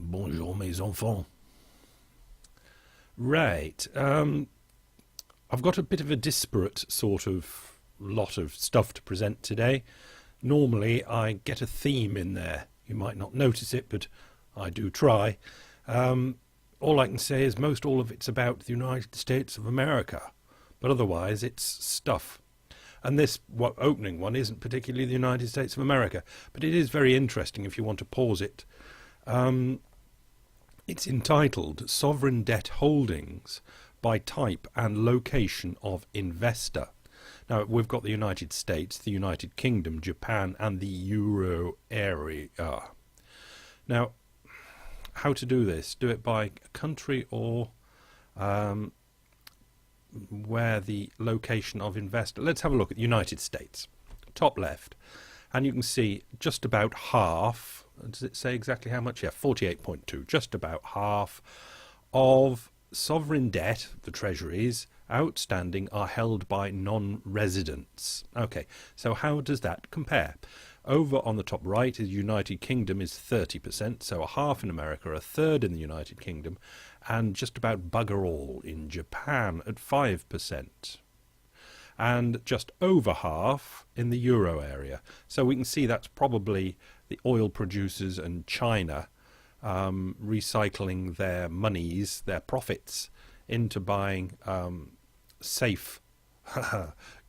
Bonjour, mes enfants. Right. I've got a bit of a disparate sort of lot of stuff to present today. Normally, I get a theme in there. You might not notice it, but I do try. All I can say is most all of it's about the United States of America, but otherwise it's stuff. And this opening one isn't particularly the United States of America, but it is very interesting if you want to pause it. It's entitled Sovereign Debt Holdings by Type and Location of Investor. Now, we've got the United States, the United Kingdom, Japan, and the Euro area. Now, how to do this? Do it by country or where the location of investor. Let's have a look at the United States. Top left. And you can see just about half, does it say exactly how much? Yeah, 48.2, just about half of sovereign debt, the treasuries, outstanding are held by non-residents. Okay, so how does that compare? Over on the top right is United Kingdom is 30%, so a half in America, a third in the United Kingdom, and just about bugger all in Japan at 5%. And just over half in the euro area. So we can see that's probably the oil producers and China recycling their monies, their profits, into buying safe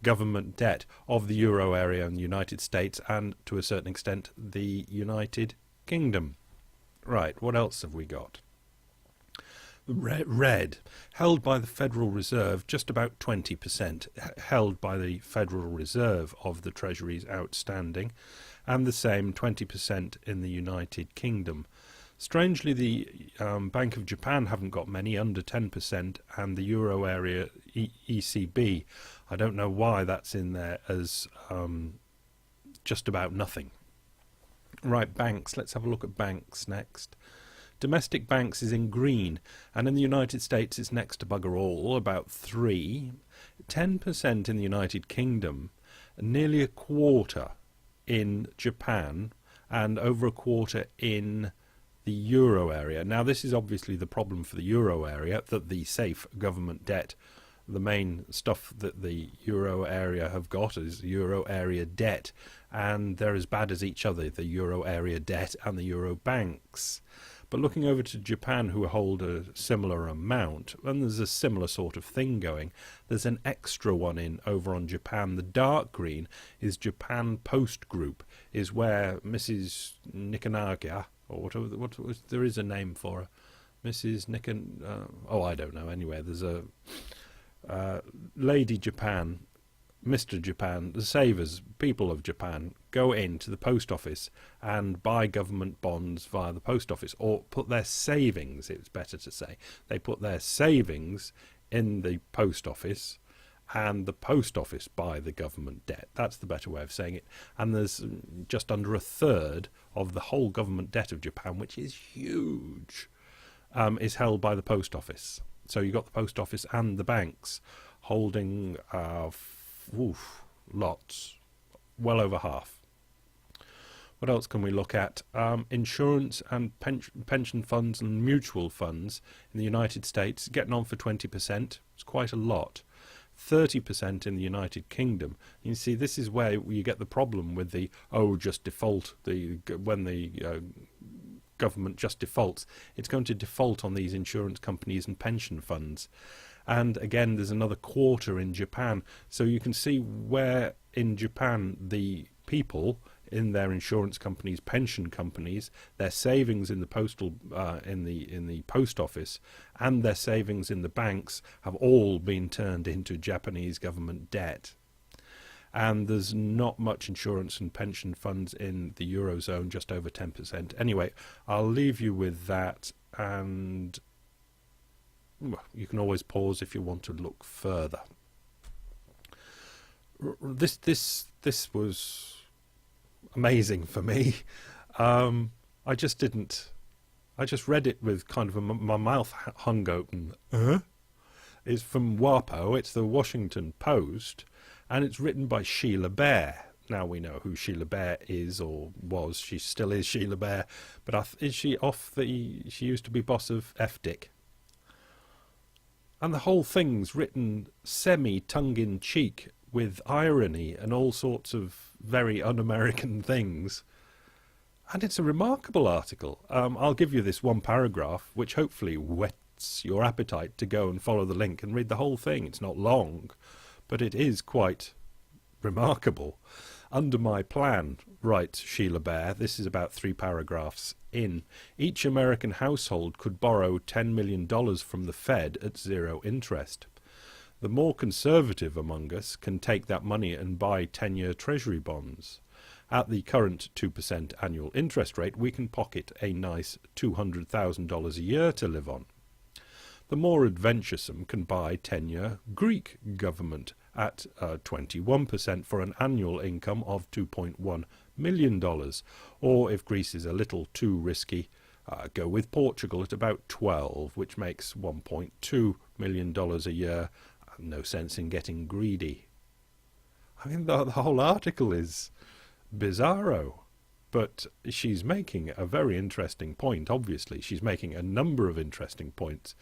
government debt of the euro area and the United States and, to a certain extent, the United Kingdom. Right, what else have we got? Red, held by the Federal Reserve, just about 20% held by the Federal Reserve of the Treasuries outstanding, and the same 20% in the United Kingdom. Strangely, the Bank of Japan haven't got many, under 10%, and the Euro area ECB, I don't know why that's in there as just about nothing. Right, banks, let's have a look at banks next. Domestic banks is in green, and in the United States it's next to bugger all, about 3. 10% in the United Kingdom, nearly a quarter in Japan, and over a quarter in the euro area. Now, this is obviously the problem for the euro area, that the safe government debt, the main stuff that the euro area have got is euro area debt, and they're as bad as each other, the euro area debt and the euro banks. But looking over to Japan, who hold a similar amount, and there's a similar sort of thing going, there's an extra one in over on Japan. The dark green is Japan Post Group, is where Mrs. Nikanaga, or what there is a name for her, Mrs. oh, I don't know. Anyway, there's a Lady Japan, Mr. Japan, the savers, people of Japan, go into the post office and buy government bonds via the post office, or put their savings, it's better to say. They put their savings in the post office, and the post office buy the government debt. That's the better way of saying it. And there's just under a third of the whole government debt of Japan, which is huge, is held by the post office. So you've got the post office and the banks holding lots, well over half. What else can we look at? Insurance and pension funds and mutual funds in the United States, getting on for 20%. It's quite a lot. 30% in the United Kingdom. You see, this is where you get the problem with the, just default, when the government just defaults. It's going to default on these insurance companies and pension funds. And again, there's another quarter in Japan. So you can see where in Japan the people in their insurance companies, pension companies, their savings in the postal, in the post office, and their savings in the banks have all been turned into Japanese government debt. And there's not much insurance and pension funds in the Eurozone, just over 10%. Anyway, I'll leave you with that, and you can always pause if you want to look further. This was amazing for me. I just read it with kind of my mouth hung open. It's from WAPO, it's the Washington Post, and it's written by Sheila Bair. Now we know who Sheila Bair is, or was. She still is Sheila Bair. But is she off the... She used to be boss of FDIC. And the whole thing's written semi-tongue-in-cheek with irony and all sorts of very un-American things. And it's a remarkable article. I'll give you this one paragraph, which hopefully whets your appetite to go and follow the link and read the whole thing. It's not long, but it is quite remarkable. Under my plan, writes Sheila Bair, this is about 3 paragraphs in, each American household could borrow $10 million from the Fed at 0 interest. The more conservative among us can take that money and buy 10-year Treasury bonds. At the current 2% annual interest rate, we can pocket a nice $200,000 a year to live on. The more adventuresome can buy 10-year Greek government at 21% for an annual income of $2.1 million. Or if Greece is a little too risky, go with Portugal at about 12, which makes $1.2 million a year. No sense in getting greedy. I mean, the whole article is bizarro, but she's making a very interesting point. Obviously, she's making a number of interesting points.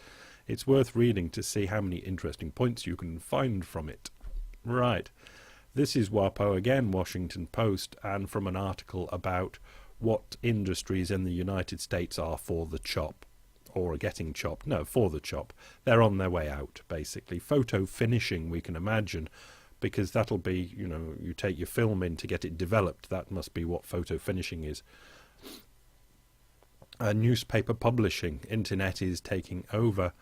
It's worth reading to see how many interesting points you can find from it. Right, this is WAPO again, Washington Post, and from an article about what industries in the United States are for the chop, or are getting chopped. No, for the chop. They're on their way out, basically. Photo finishing, we can imagine, because that'll be, you know, you take your film in to get it developed. That must be what photo finishing is. Newspaper publishing, internet is taking over.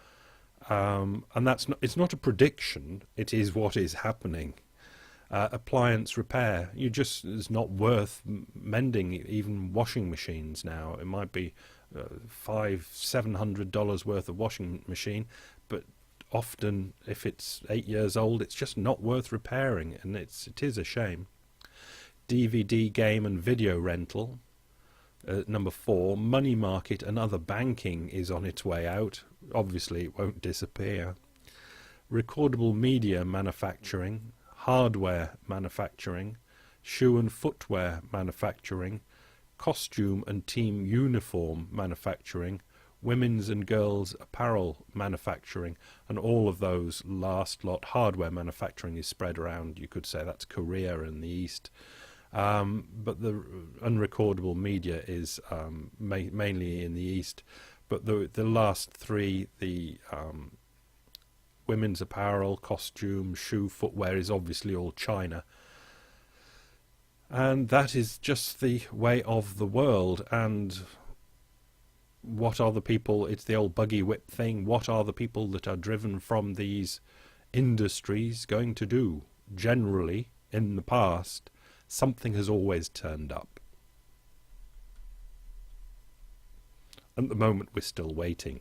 And that's not, it's not a prediction, it is what is happening. Appliance repair, it's not worth mending even washing machines now. It might be $500-700 worth of washing machine, but often if it's 8 years old, it's just not worth repairing, and it is a shame. DVD, game and video rental. Number 4, money market and other banking is on its way out. Obviously it won't disappear. Recordable media manufacturing, hardware manufacturing, shoe and footwear manufacturing, costume and team uniform manufacturing, women's and girls apparel manufacturing, and all of those last lot. Hardware manufacturing is spread around, you could say that's Korea in the East. But the unrecordable media is mainly in the East. But the last 3, the women's apparel, costume, shoe, footwear, is obviously all China. And that is just the way of the world. And what are the people, it's the old buggy whip thing, what are the people that are driven from these industries going to do? Generally, in the past, something has always turned up. At the moment, we're still waiting.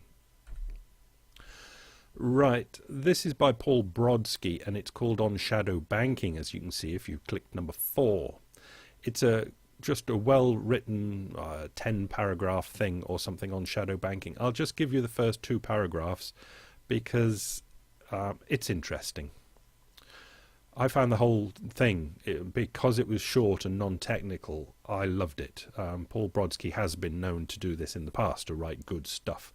Right, this is by Paul Brodsky, and it's called On Shadow Banking, as you can see if you click number 4. It's just a well-written 10-paragraph thing or something on shadow banking. I'll just give you the first 2 paragraphs because it's interesting. I found the whole thing, because it was short and non-technical, I loved it. Paul Brodsky has been known to do this in the past, to write good stuff.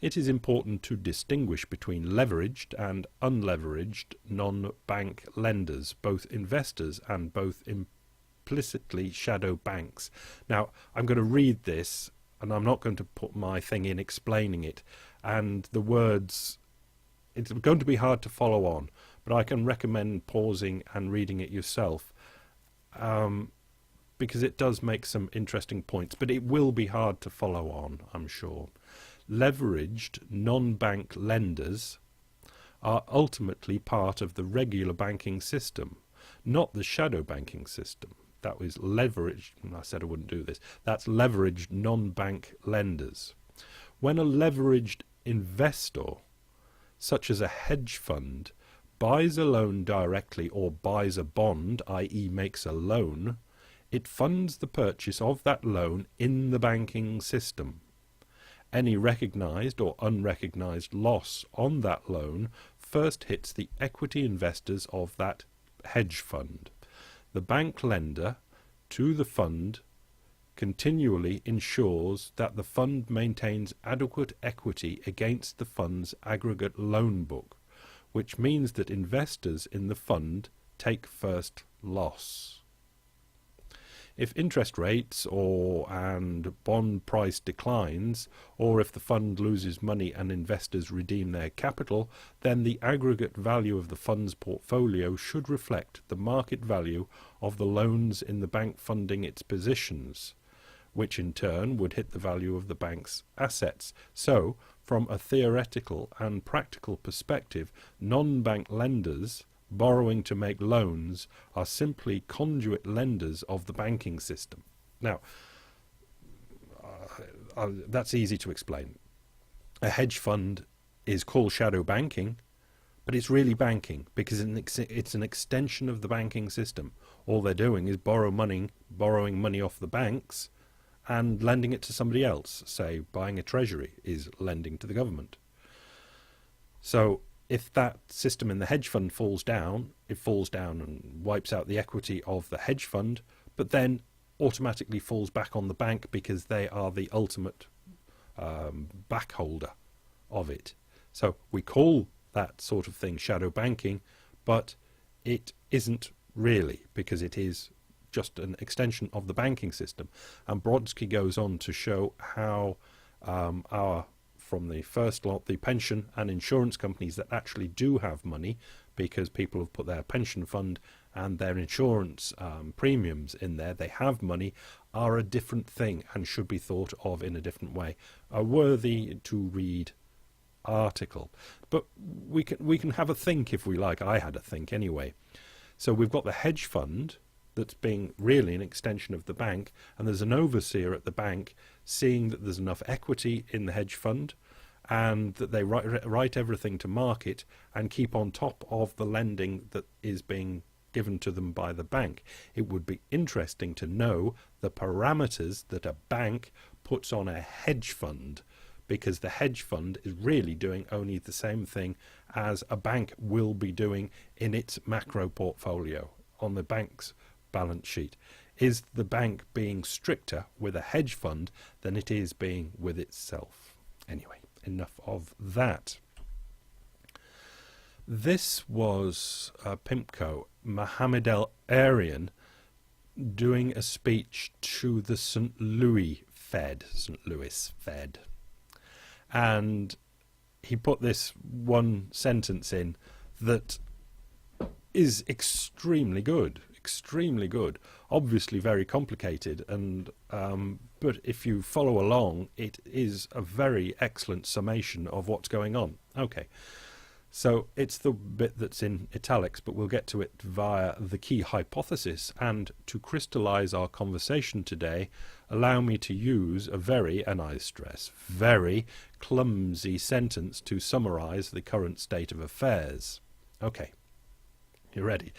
It is important to distinguish between leveraged and unleveraged non-bank lenders, both investors and both implicitly shadow banks. Now, I'm going to read this, and I'm not going to put my thing in explaining it, and the words, it's going to be hard to follow on, but I can recommend pausing and reading it yourself, because it does make some interesting points, but it will be hard to follow on, I'm sure. Leveraged non-bank lenders are ultimately part of the regular banking system, not the shadow banking system. That was leveraged, I said I wouldn't do this, that's leveraged non-bank lenders. When a leveraged investor, such as a hedge fund, buys a loan directly or buys a bond, i.e. makes a loan, it funds the purchase of that loan in the banking system. Any recognized or unrecognized loss on that loan first hits the equity investors of that hedge fund. the bank lender to the fund continually ensures that the fund maintains adequate equity against the fund's aggregate loan book, which means that investors in the fund take first loss. If interest rates and bond price declines, or if the fund loses money and investors redeem their capital, then the aggregate value of the fund's portfolio should reflect the market value of the loans in the bank funding its positions, which in turn would hit the value of the bank's assets. So, from a theoretical and practical perspective, non-bank lenders borrowing to make loans are simply conduit lenders of the banking system. Now, that's easy to explain. A hedge fund is called shadow banking, but it's really banking because it's an extension of the banking system. All they're doing is borrowing money off the banks and lending it to somebody else. Say, buying a treasury is lending to the government. So if that system in the hedge fund falls down, it falls down and wipes out the equity of the hedge fund, but then automatically falls back on the bank because they are the ultimate backholder of it. So we call that sort of thing shadow banking, but it isn't really, because it is just an extension of the banking system. And Brodsky goes on to show how from the first lot, the pension and insurance companies that actually do have money, because people have put their pension fund and their insurance premiums in there, they have money, are a different thing and should be thought of in a different way. A worthy to read article. But we can have a think if we like. I had a think anyway. So we've got the hedge fund that's being really an extension of the bank, and there's an overseer at the bank seeing that there's enough equity in the hedge fund and that they write everything to market and keep on top of the lending that is being given to them by the bank. It would be interesting to know the parameters that a bank puts on a hedge fund, because the hedge fund is really doing only the same thing as a bank will be doing in its macro portfolio on the bank's balance sheet. Is the bank being stricter with a hedge fund than it is being with itself? Anyway, enough of that. This was PIMCO, Mohamed El-Arian, doing a speech to the St. Louis Fed. And he put this one sentence in that is extremely good. Obviously very complicated, and but if you follow along, it is a very excellent summation of what's going on. Okay, so it's the bit that's in italics, but we'll get to it via the key hypothesis. And to crystallize our conversation today, allow me to use a very, and I stress, very clumsy sentence to summarize the current state of affairs. Okay, you ready?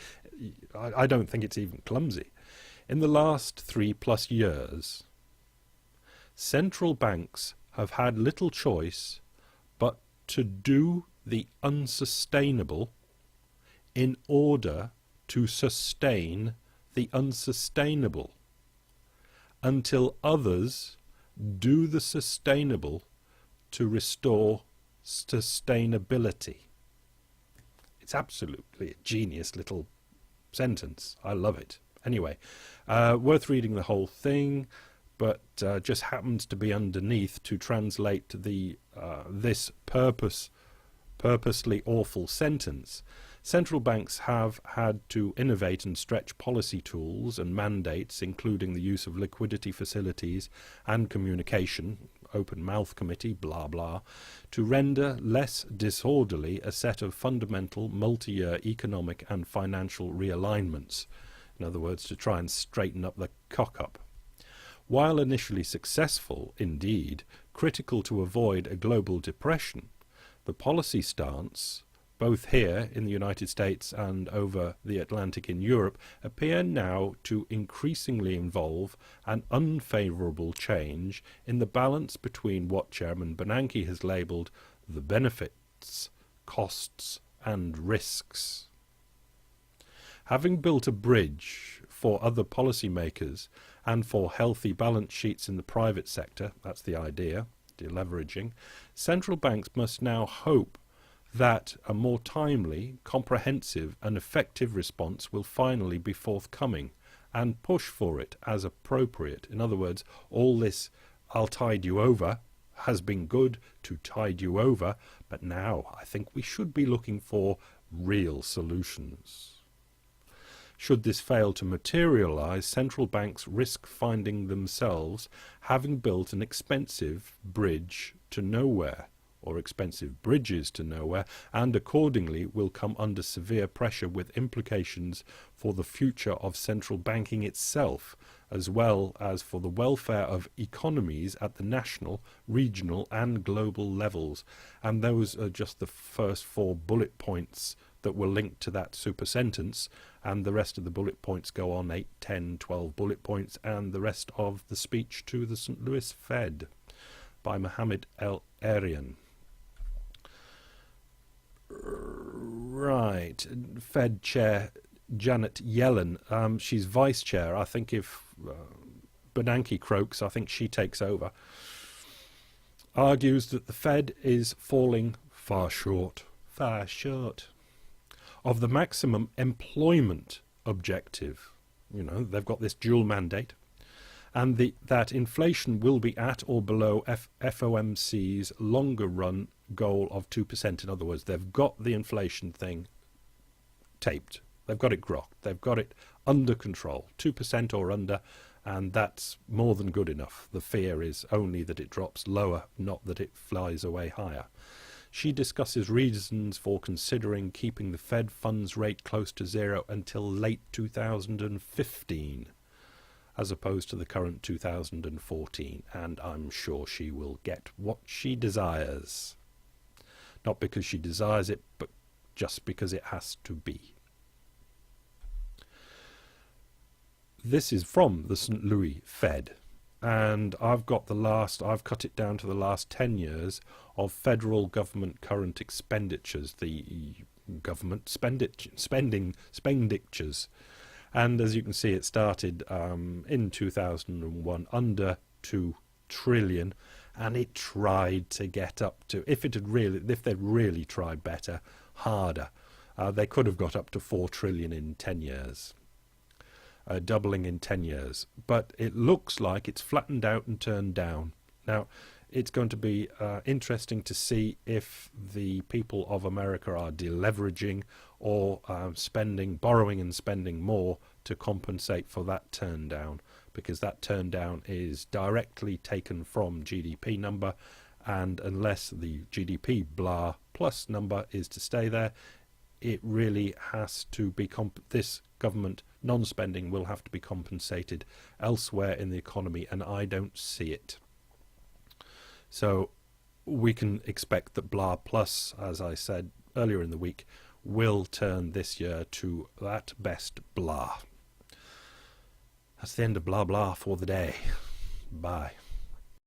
I don't think it's even clumsy. In the last 3+ years, central banks have had little choice but to do the unsustainable in order to sustain the unsustainable, until others do the sustainable to restore sustainability. It's absolutely a genius little sentence. I love it. Anyway, worth reading the whole thing, but just happens to be underneath to translate the this purposely awful sentence. Central banks have had to innovate and stretch policy tools and mandates, including the use of liquidity facilities and communication, open mouth committee, blah blah, to render less disorderly a set of fundamental multi-year economic and financial realignments. In other words, to try and straighten up the cock-up. While initially successful, indeed, critical to avoid a global depression, the policy stance, both here in the United States and over the Atlantic in Europe, appear now to increasingly involve an unfavourable change in the balance between what Chairman Bernanke has labelled the benefits, costs and risks. Having built a bridge for other policymakers and for healthy balance sheets in the private sector, that's the idea, deleveraging, central banks must now hope that a more timely, comprehensive and effective response will finally be forthcoming and push for it as appropriate. In other words, all this "I'll tide you over" has been good to tide you over, but now I think we should be looking for real solutions. Should this fail to materialise, central banks risk finding themselves having built an expensive bridge to nowhere, or expensive bridges to nowhere, and accordingly will come under severe pressure with implications for the future of central banking itself, as well as for the welfare of economies at the national, regional and global levels. And those are just the first 4 bullet points that were linked to that super sentence, and the rest of the bullet points go on 8, 10, 12 bullet points, and the rest of the speech to the St. Louis Fed by Mohamed El-Erian. Right, Fed Chair Janet Yellen, she's vice chair. I think if Bernanke croaks, I think she takes over. Argues that the Fed is falling far short of the maximum employment objective. You know, they've got this dual mandate, and that inflation will be at or below FOMC's longer run goal of 2%. In other words, they've got the inflation thing taped. They've got it grokked. They've got it under control, 2% or under, and that's more than good enough. The fear is only that it drops lower, not that it flies away higher. She discusses reasons for considering keeping the Fed funds rate close to zero until late 2015, as opposed to the current 2014, and I'm sure she will get what she desires. Not because she desires it, but just because it has to be. This is from the St. Louis Fed, and I've cut it down to the last 10 years of federal government current expenditures, the government spenditures. And as you can see, it started in 2001 under 2 trillion, and it tried to get up to, if they'd really tried better, harder, they could have got up to 4 trillion in 10 years. Doubling in 10 years. But it looks like it's flattened out and turned down. Now, it's going to be interesting to see if the people of America are deleveraging or borrowing and spending more to compensate for that turn down, because that turn down is directly taken from GDP number, and unless the GDP blah plus number is to stay there, it really has to be this government non-spending will have to be compensated elsewhere in the economy, and I don't see it. So we can expect that blah plus, as I said earlier in the week, will turn this year to at best blah. That's the end of blah blah for the day. Bye.